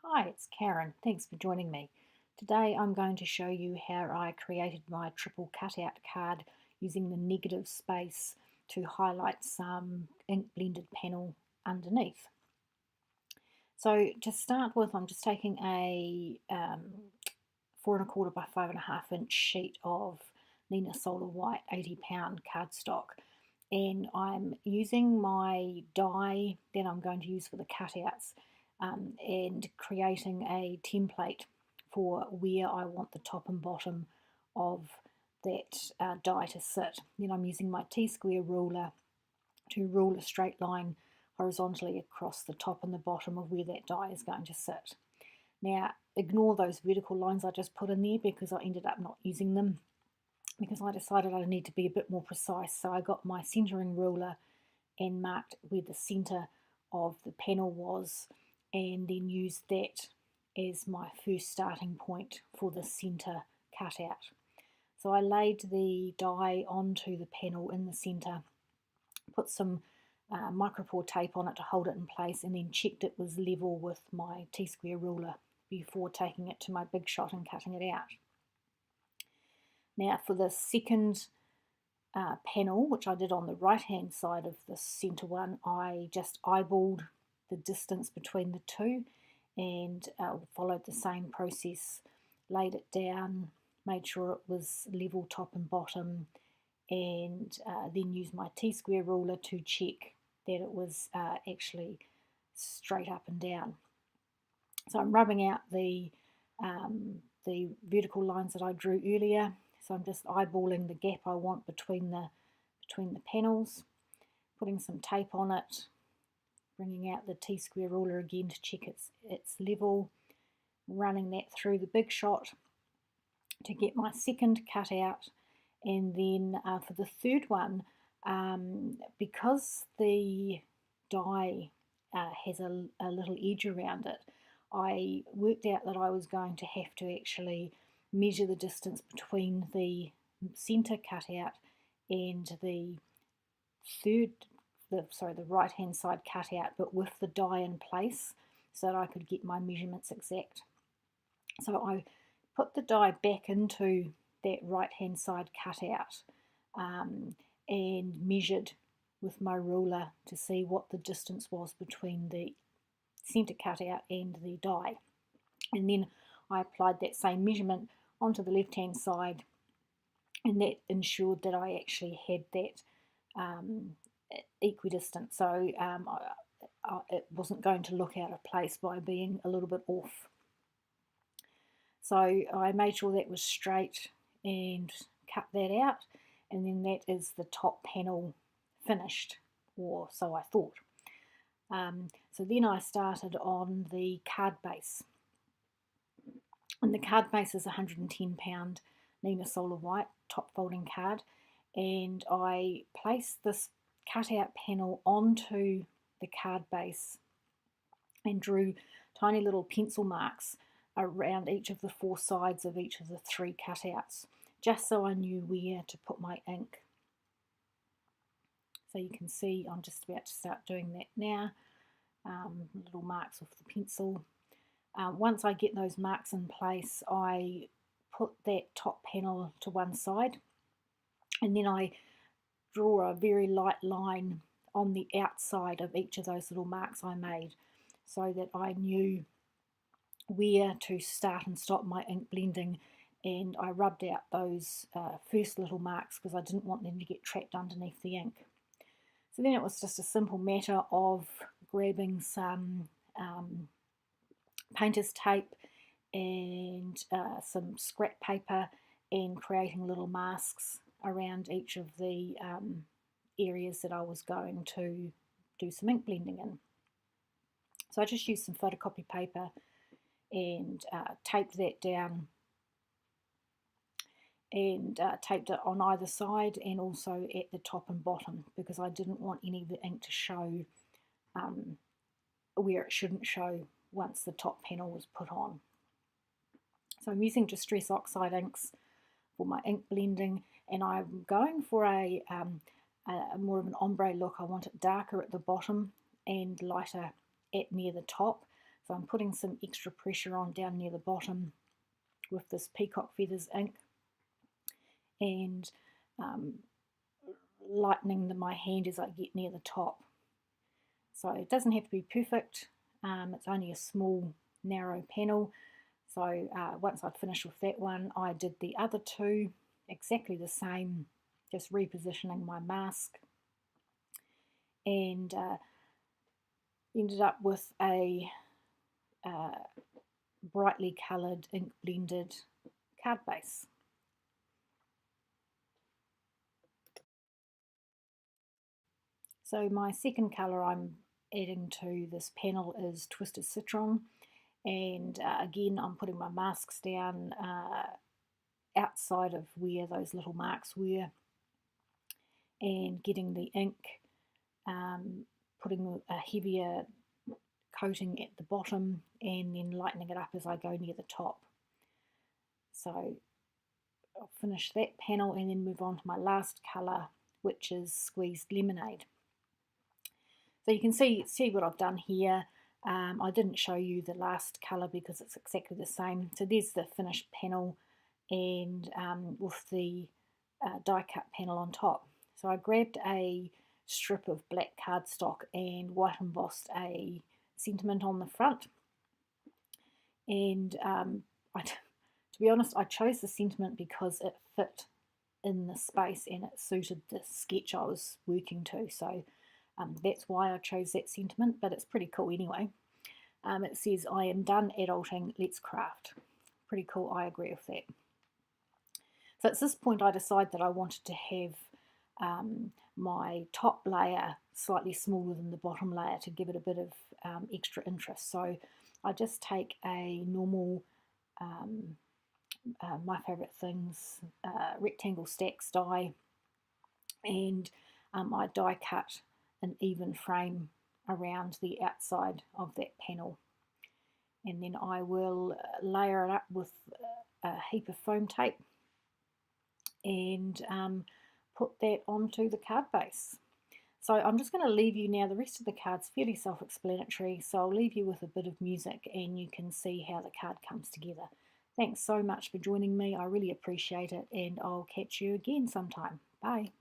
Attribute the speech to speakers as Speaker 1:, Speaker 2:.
Speaker 1: Hi, it's Karen. Thanks for joining me. Today I'm going to show you how I created my triple cutout card using the negative space to highlight some ink blended panel underneath. So to start with, I'm just taking a 4¼ by 5½" sheet of Nina Solar White 80-pound cardstock, and I'm using my die that I'm going to use for the cutouts and creating a template for where I want the top and bottom of that die to sit. Then I'm using my T-square ruler to rule a straight line horizontally across the top and the bottom of where that die is going to sit. Now, ignore those vertical lines I just put in there because I ended up not using them because I decided I need to be a bit more precise. So I got my centering ruler and marked where the center of the panel was, and then used that as my first starting point for the center cutout. So I laid the die onto the panel in the center, put some micropore tape on it to hold it in place, and then checked it was level with my T-square ruler before taking it to my Big Shot and cutting it out. Now for the second panel, which I did on the right hand side of the center one, I just eyeballed the distance between the two and followed the same process, laid it down, made sure it was level top and bottom, and then used my T-square ruler to check that it was actually straight up and down. So I'm rubbing out the vertical lines that I drew earlier. So I'm just eyeballing the gap I want between the panels, putting some tape on it, bringing out the T-square ruler again to check its level, running that through the Big Shot to get my second cutout. And then for the third one, because the die has a little edge around it, I worked out that I was going to have to actually measure the distance between the center cutout and the right hand side cutout, but with the die in place so that I could get my measurements exact. So I put the die back into that right hand side cutout and measured with my ruler to see what the distance was between the center cutout and the die. And then I applied that same measurement onto the left hand side, and that ensured that I actually had that equidistant, so it wasn't going to look out of place by being a little bit off. So I made sure that was straight and cut that out, and then that is the top panel finished, or so I thought. So then I started on the card base, and the card base is a 110-pound Nina Solar White top folding card, and I placed this cutout panel onto the card base and drew tiny little pencil marks around each of the four sides of each of the three cutouts, just so I knew where to put my ink. So you can see I'm just about to start doing that now. Little marks with the pencil. Once I get those marks in place, I put that top panel to one side, and then I draw a very light line on the outside of each of those little marks I made, so that I knew where to start and stop my ink blending. And I rubbed out those first little marks because I didn't want them to get trapped underneath the ink. So then it was just a simple matter of grabbing some painter's tape and some scrap paper and creating little masks around each of the areas that I was going to do some ink blending in. So I just used some photocopy paper and taped that down, and taped it on either side and also at the top and bottom, because I didn't want any of the ink to show where it shouldn't show once the top panel was put on. So I'm using Distress Oxide inks for my ink blending, and I'm going for a more of an ombre look. I want it darker at the bottom and lighter at near the top. So I'm putting some extra pressure on down near the bottom with this Peacock Feathers ink, and lightening my hand as I get near the top. So it doesn't have to be perfect, it's only a small narrow panel. So once I'd finished with that one, I did the other two exactly the same, just repositioning my mask, and ended up with a brightly coloured ink blended card base. So my second colour I'm adding to this panel is Twisted Citron, and again I'm putting my masks down outside of where those little marks were, and getting the ink, putting a heavier coating at the bottom and then lightening it up as I go near the top. So I'll finish that panel and then move on to my last colour, which is Squeezed Lemonade. So you can see what I've done here. I didn't show you the last colour because it's exactly the same. So there's the finished panel, and with the die cut panel on top. So I grabbed a strip of black cardstock and white embossed a sentiment on the front, and to be honest, I chose the sentiment because it fit in the space and it suited the sketch I was working to. So that's why I chose that sentiment, but it's pretty cool anyway. It says, "I am done adulting, let's craft." Pretty cool, I agree with that. So at this point I decided that I wanted to have my top layer slightly smaller than the bottom layer to give it a bit of extra interest. So I just take a normal My Favourite Things rectangle stacks die, and I die cut an even frame around the outside of that panel, and then I will layer it up with a heap of foam tape and put that onto the card base. So I'm just going to leave you now. The rest of the card's fairly self-explanatory, so I'll leave you with a bit of music and you can see how the card comes together. Thanks so much for joining me. I really appreciate it, and I'll catch you again sometime. Bye.